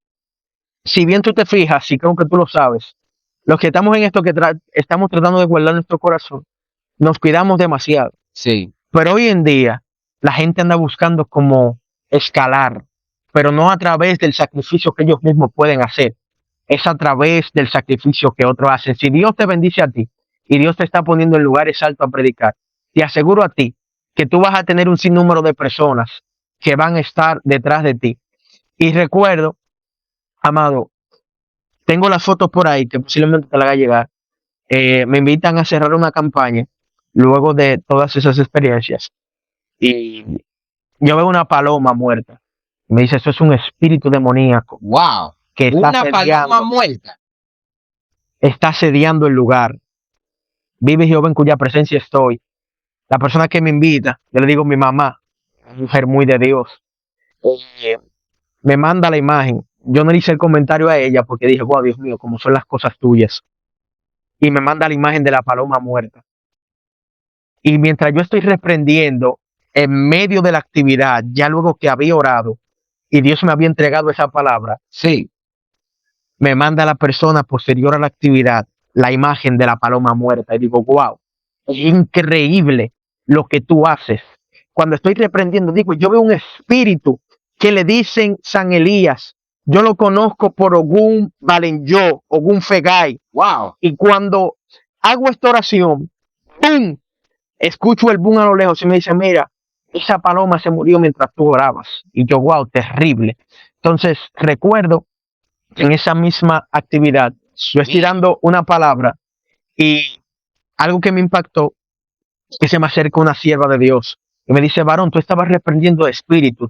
si bien tú te fijas, y creo que tú lo sabes, los que estamos en esto que estamos tratando de guardar nuestro corazón, nos cuidamos demasiado. Sí. Pero hoy en día la gente anda buscando como escalar, pero no a través del sacrificio que ellos mismos pueden hacer, es a través del sacrificio que otros hacen. Si Dios te bendice a ti y Dios te está poniendo en lugares altos a predicar, te aseguro a ti que tú vas a tener un sinnúmero de personas que van a estar detrás de ti. Y recuerdo, amado, tengo las fotos por ahí que posiblemente te la haga llegar. Me invitan a cerrar una campaña luego de todas esas experiencias y yo veo una paloma muerta. Me dice: eso es un espíritu demoníaco Wow. que Una paloma muerta. está asediando el lugar. Vive Jehová en cuya presencia estoy. La persona que me invita, yo le digo mi mamá, una mujer muy de Dios, me manda la imagen. Yo no le hice el comentario a ella porque dije: wow, Dios mío, cómo son las cosas tuyas. Y me manda la imagen de la paloma muerta. Y mientras yo estoy reprendiendo en medio de la actividad, ya luego que había orado y Dios me había entregado esa palabra, Sí. me manda la persona posterior a la actividad la imagen de la paloma muerta. Y digo: wow, es increíble lo que tú haces. Cuando estoy reprendiendo, digo, yo veo un espíritu que le dicen San Elías. Yo lo conozco por Ogún Balenyo, Ogún Fegay. Wow. Y cuando hago esta oración, ¡pum!, escucho el boom a lo lejos y me dice: mira, esa paloma se murió mientras tú orabas. Y yo: wow, terrible. Entonces recuerdo que en esa misma actividad yo estoy dando una palabra y algo que me impactó, que se me acerca una sierva de Dios y me dice: varón, tú estabas reprendiendo espíritus,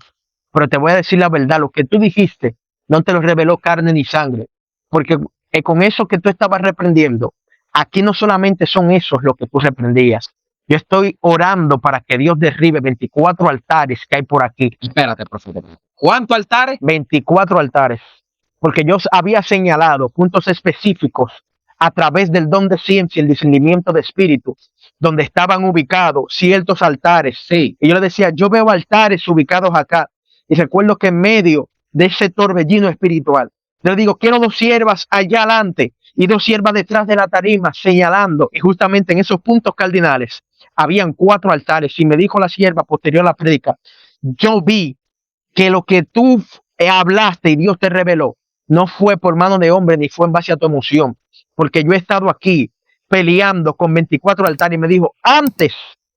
pero te voy a decir la verdad, lo que tú dijiste no te lo reveló carne ni sangre, porque con eso que tú estabas reprendiendo, aquí no solamente son esos los que tú reprendías. Yo estoy orando para que Dios derribe 24 altares que hay por aquí. Espérate, profeta. ¿Cuántos altares? 24 altares. Porque yo había señalado puntos específicos a través del don de ciencia y el discernimiento de espíritu, donde estaban ubicados ciertos altares. Sí. Y yo le decía: yo veo altares ubicados acá. Y recuerdo que en medio de ese torbellino espiritual, yo le digo: quiero 2 siervas allá adelante y 2 siervas detrás de la tarima señalando. Y justamente en esos puntos cardinales habían 4 altares. Y me dijo la sierva posterior a la prédica: yo vi que lo que tú hablaste y Dios te reveló no fue por mano de hombre ni fue en base a tu emoción, porque yo he estado aquí peleando con 24 altares. Y me dijo: antes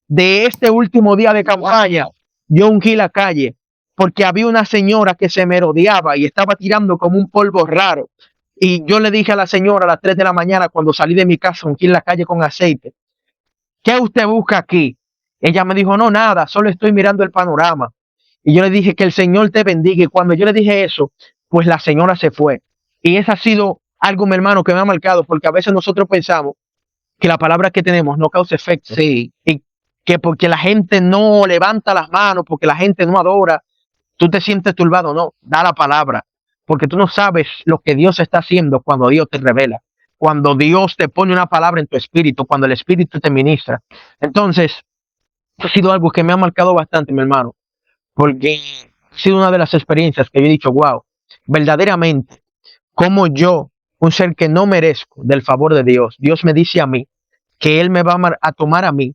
de este último día de campaña, yo ungí la calle porque había una señora que se merodeaba y estaba tirando como un polvo raro. Y yo le dije a la señora a las 3 de la mañana, cuando salí de mi casa, ungí la calle con aceite: ¿qué usted busca aquí? Ella me dijo: no, nada, solo estoy mirando el panorama. Y yo le dije: que el Señor te bendiga. Y cuando yo le dije eso, pues la señora se fue. Y eso ha sido algo, mi hermano, que me ha marcado, porque a veces nosotros pensamos que la palabra que tenemos no causa efecto. Sí. Y que porque la gente no levanta las manos, porque la gente no adora, tú te sientes turbado. No, da la palabra, porque tú no sabes lo que Dios está haciendo cuando Dios te revela, cuando Dios te pone una palabra en tu espíritu, cuando el espíritu te ministra. Entonces, ha sido algo que me ha marcado bastante, mi hermano, porque ha sido una de las experiencias que yo he dicho: wow, verdaderamente, como yo, un ser que no merezco del favor de Dios, Dios me dice a mí que Él me va a tomar a mí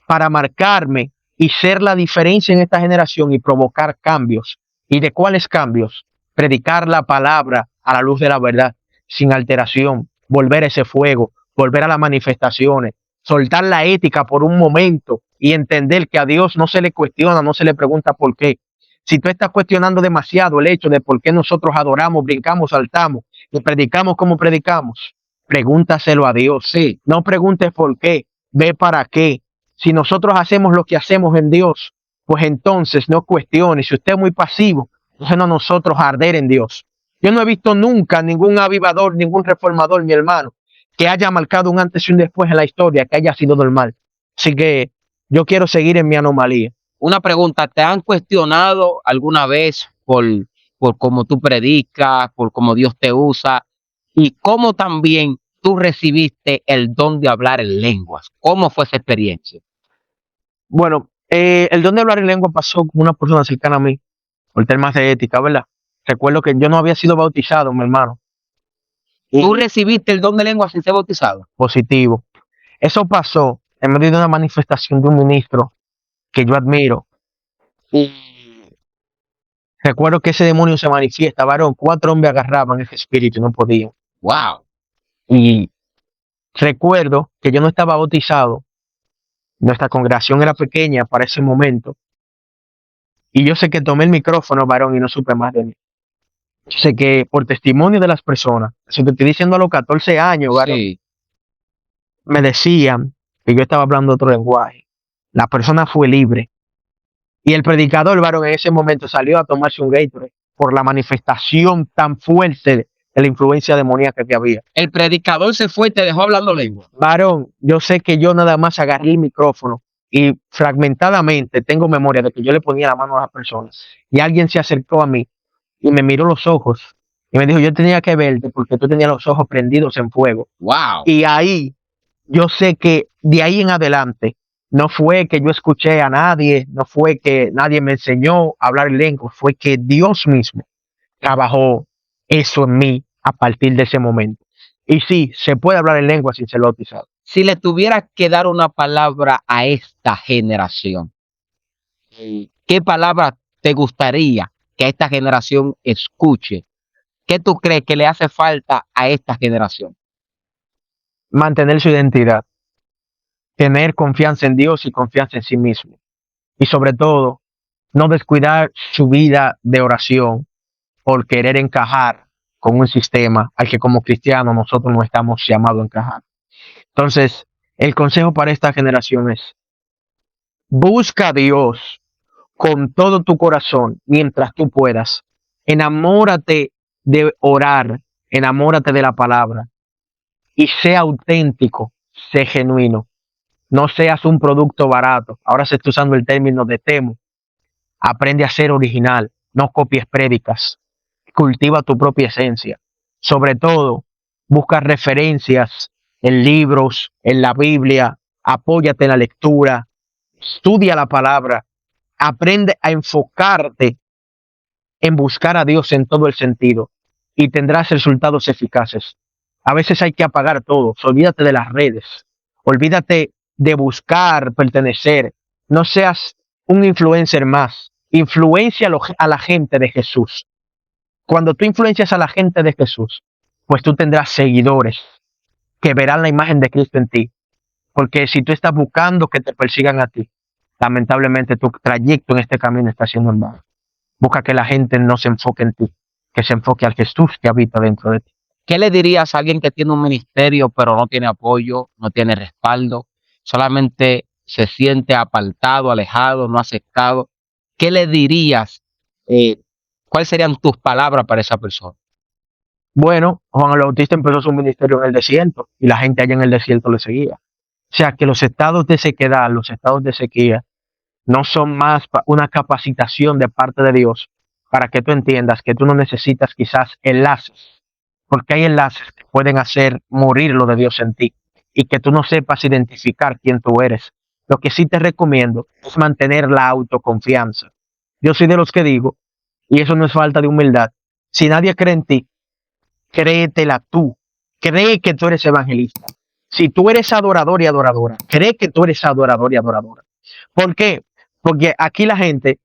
para marcarme y ser la diferencia en esta generación y provocar cambios. ¿Y de cuáles cambios? Predicar la palabra a la luz de la verdad, sin alteración, volver a ese fuego, volver a las manifestaciones, soltar la ética por un momento y entender que a Dios no se le cuestiona, no se le pregunta por qué, Si tú estás cuestionando demasiado el hecho de por qué nosotros adoramos, brincamos, saltamos y predicamos como predicamos, pregúntaselo a Dios. Sí. No preguntes por qué, ve para qué. Si nosotros hacemos lo que hacemos en Dios, pues entonces no cuestiones. Si usted es muy pasivo, entonces no nosotros arder en Dios. Yo no he visto nunca ningún avivador, ningún reformador, mi hermano, que haya marcado un antes y un después en la historia, que haya sido normal. Así que yo quiero seguir en mi anomalía. Una pregunta, ¿te han cuestionado alguna vez por cómo tú predicas, por cómo Dios te usa y cómo también tú recibiste el don de hablar en lenguas? ¿Cómo fue esa experiencia? Bueno, el don de hablar en lengua pasó con una persona cercana a mí, por temas de ética, ¿verdad? Recuerdo que yo no había sido bautizado, mi hermano. ¿Tú recibiste el don de lenguas sin ser bautizado? Positivo. Eso pasó en medio de una manifestación de un ministro que yo admiro. Y recuerdo que ese demonio se manifiesta, varón. 4 hombres agarraban ese espíritu y no podían. ¡Wow! Y recuerdo que yo no estaba bautizado. Nuestra congregación era pequeña para ese momento. Y yo sé que tomé el micrófono, varón, y no supe más de mí. Yo sé que por testimonio de las personas, si te estoy diciendo a los 14 años, varón, Sí. me decían que yo estaba hablando otro lenguaje. La persona fue libre. Y el predicador, varón, en ese momento salió a tomarse un Gatorade por la manifestación tan fuerte de la influencia demoníaca que había. El predicador se fue y te dejó hablando lengua. Varón, yo sé que yo nada más agarré el micrófono y fragmentadamente tengo memoria de que yo le ponía la mano a las personas y alguien se acercó a mí y me miró los ojos y me dijo, yo tenía que verte porque tú tenías los ojos prendidos en fuego. ¡Wow! Y ahí, yo sé que de ahí en adelante, no fue que yo escuché a nadie, no fue que nadie me enseñó a hablar lengua, fue que Dios mismo trabajó eso en mí a partir de ese momento. Y sí, se puede hablar en lengua sin ser bautizado. Si le tuvieras que dar una palabra a esta generación, ¿qué palabra te gustaría que esta generación escuche? ¿Qué tú crees que le hace falta a esta generación? Mantener su identidad, tener confianza en Dios y confianza en sí mismo. Y sobre todo, no descuidar su vida de oración por querer encajar con un sistema al que como cristianos nosotros no estamos llamados a encajar. Entonces, el consejo para esta generación es, busca a Dios con todo tu corazón mientras tú puedas. Enamórate de orar, enamórate de la palabra y sé auténtico, sé genuino. No seas un producto barato. Ahora se está usando el término de temo. Aprende a ser original, no copies prédicas. Cultiva tu propia esencia. Sobre todo, busca referencias en libros, en la Biblia, apóyate en la lectura, estudia la palabra, aprende a enfocarte en buscar a Dios en todo el sentido y tendrás resultados eficaces. A veces hay que apagar todo, olvídate de las redes, olvídate de buscar pertenecer, no seas un influencer más, influencia a la gente de Jesús. Cuando tú influencias a la gente de Jesús, pues tú tendrás seguidores que verán la imagen de Cristo en ti. Porque si tú estás buscando que te persigan a ti, lamentablemente tu trayecto en este camino está siendo en vano. Busca que la gente no se enfoque en ti, que se enfoque al Jesús que habita dentro de ti. ¿Qué le dirías a alguien que tiene un ministerio pero no tiene apoyo, no tiene respaldo, solamente se siente apartado, alejado, no aceptado? ¿Qué le dirías? ¿Cuáles serían tus palabras para esa persona? Bueno, Juan el Bautista empezó su ministerio en el desierto y la gente allá en el desierto le seguía. O sea que los estados de sequedad, los estados de sequía, no son más una capacitación de parte de Dios para que tú entiendas que tú no necesitas quizás enlaces, porque hay enlaces que pueden hacer morir lo de Dios en ti y que tú no sepas identificar quién tú eres. Lo que sí te recomiendo es mantener la autoconfianza. Yo soy de los que digo, y eso no es falta de humildad, si nadie cree en ti, créetela tú. Cree que tú eres evangelista. Si tú eres adorador y adoradora, cree que tú eres adorador y adoradora. ¿Por qué? Porque aquí la gente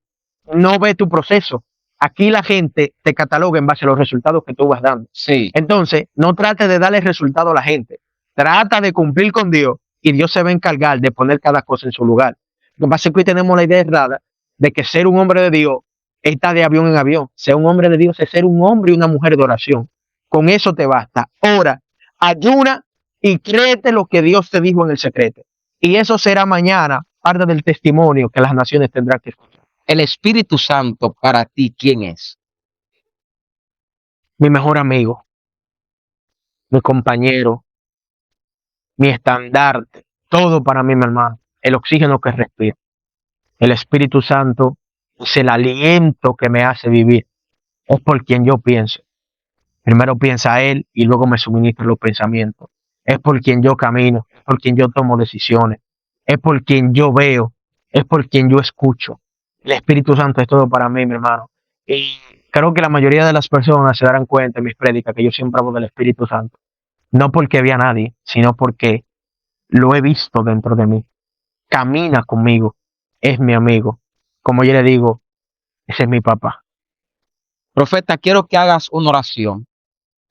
no ve tu proceso. Aquí la gente te cataloga en base a los resultados que tú vas dando. Sí. Entonces, no trate de darle resultado a la gente. Trata de cumplir con Dios y Dios se va a encargar de poner cada cosa en su lugar. Lo que pasa es que hoy tenemos la idea errada de que ser un hombre de Dios está de avión en avión. Ser un hombre de Dios es ser un hombre y una mujer de oración. Con eso te basta. Ora, ayuna y créete lo que Dios te dijo en el secreto. Y eso será mañana parte del testimonio que las naciones tendrán que escuchar. El Espíritu Santo para ti, ¿quién es? Mi mejor amigo, mi compañero, mi estandarte, todo para mí, mi hermano. El oxígeno que respiro. El Espíritu Santo es el aliento que me hace vivir. Es por quien yo pienso. Primero piensa Él y luego me suministra los pensamientos. Es por quien yo camino, es por quien yo tomo decisiones, es por quien yo veo, es por quien yo escucho. El Espíritu Santo es todo para mí, mi hermano. Y creo que la mayoría de las personas se darán cuenta en mis prédicas que yo siempre hablo del Espíritu Santo. No porque vea a nadie, sino porque lo he visto dentro de mí. Camina conmigo, es mi amigo. Como yo le digo, ese es mi papá. Profeta, quiero que hagas una oración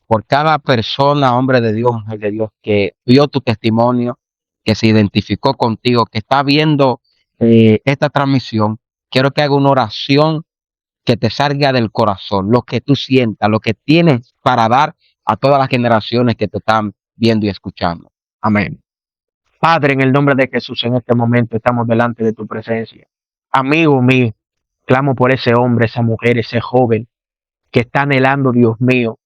por cada persona, hombre de Dios, mujer de Dios, que vio tu testimonio, que se identificó contigo, que está viendo esta transmisión. Quiero que haga una oración que te salga del corazón, lo que tú sientas, lo que tienes para dar a todas las generaciones que te están viendo y escuchando. Amén. Padre, en el nombre de Jesús, en este momento estamos delante de tu presencia. Amigo mío, clamo por ese hombre, esa mujer, ese joven que está anhelando, Dios mío,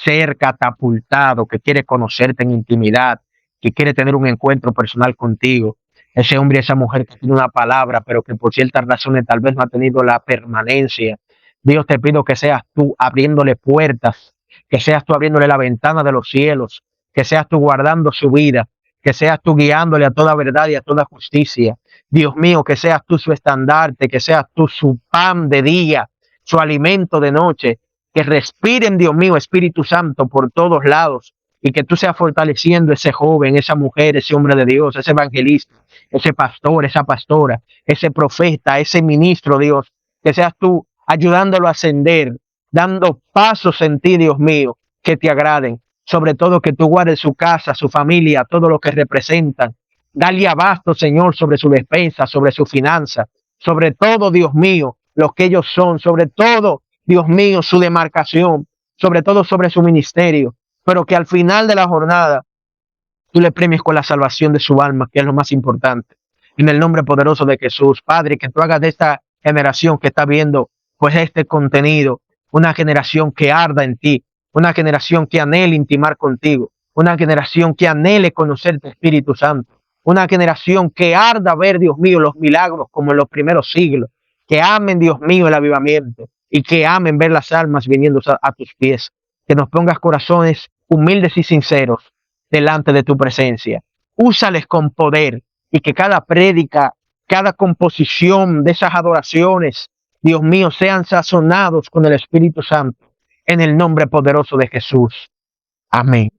ser catapultado, que quiere conocerte en intimidad, que quiere tener un encuentro personal contigo. Ese hombre y esa mujer que tiene una palabra, pero que por ciertas razones tal vez no ha tenido la permanencia. Dios, te pido que seas tú abriéndole puertas, que seas tú abriéndole la ventana de los cielos, que seas tú guardando su vida, que seas tú guiándole a toda verdad y a toda justicia. Dios mío, que seas tú su estandarte, que seas tú su pan de día, su alimento de noche, que respiren, Dios mío, Espíritu Santo, por todos lados, y que tú seas fortaleciendo ese joven, esa mujer, ese hombre de Dios, ese evangelista, ese pastor, esa pastora, ese profeta, ese ministro, Dios, que seas tú ayudándolo a ascender, dando pasos en ti, Dios mío, que te agraden, sobre todo que tú guardes su casa, su familia, todo lo que representan. Dale abasto, Señor, sobre su despensa, sobre su finanza, sobre todo, Dios mío, lo que ellos son, sobre todo, Dios mío, su demarcación, sobre todo sobre su ministerio, pero que al final de la jornada tú le premies con la salvación de su alma, que es lo más importante. En el nombre poderoso de Jesús, Padre, que tú hagas de esta generación que está viendo pues este contenido, una generación que arda en ti, una generación que anhele intimar contigo, una generación que anhele conocerte, Espíritu Santo, una generación que arda ver, Dios mío, los milagros como en los primeros siglos, que amen, Dios mío, el avivamiento y que amen ver las almas viniendo a tus pies, que nos pongas corazones humildes y sinceros delante de tu presencia. Úsales con poder y que cada prédica, cada composición de esas adoraciones, Dios mío, sean sazonados con el Espíritu Santo en el nombre poderoso de Jesús. Amén.